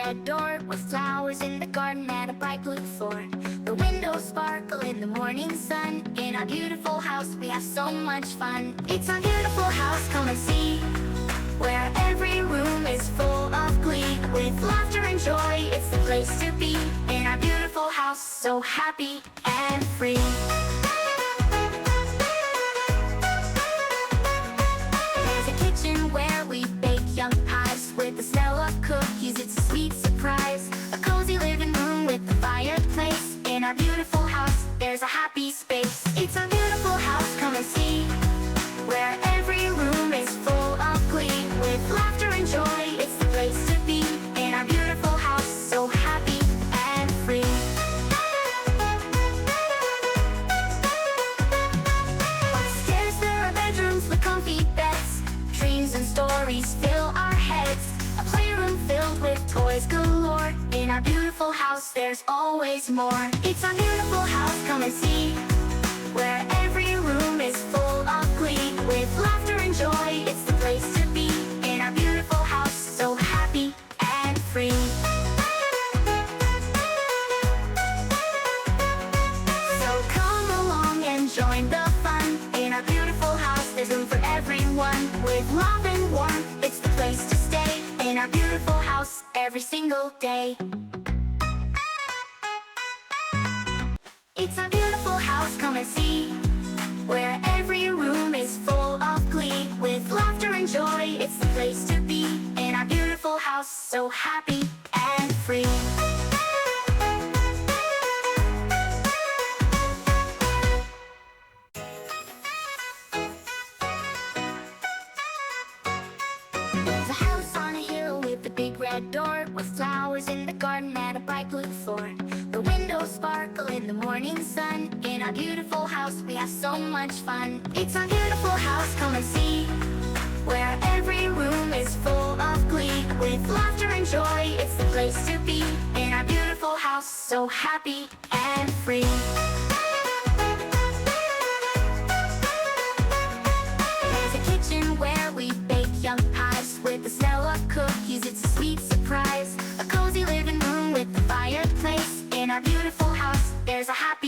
red door with flowers in the garden and a bright blue floor. The windows sparkle in the morning sun. In our beautiful house we have so much fun. It's our beautiful house, come and see, where every room is full of glee. With laughter and joy, it's the place to be. In our beautiful house, so happy and free. There's a kitchen where we bake young pies. With the smell of cookies, it's a sweet surprise. A cozy living room with the fireplace. In our beautiful house, there's a happy space. It's our beautiful house, come and see, where every room is full of glee. With laughter and joy, it's the place to be. In our beautiful house, so happy and free. Upstairs there are bedrooms with comfy beds. Dreams and stories fill our heads. A playroom filled with toys galore. In our beautiful house, there's always more. It's our beautiful house, come and see, where every room is full of glee. With laughter and joy, it's the place to be. In our beautiful house, so happy and free. So come along and join the fun. In our beautiful house, there's room for everyone. With love and warmth, it's the place to stay. In our beautiful house, every single day. It's our beautiful house, come and see, where every room is full of glee. With laughter and joy, it's the place to be. In our beautiful house, so happy and free. There's a house on a hill with a big red door, with flowers in the garden and a bright blue floor. The windows sparkle in the morning sun. In our beautiful house we have so much fun. It's our beautiful house, come and see, where every room is full of glee. With laughter and joy, it's the place to be. In our beautiful house, so happy and free. There's a kitchen where we bake young pies. With the smell of cookies, it's a sweet surprise. A cozy living room with the fireplace. In our beautiful house, there's a happy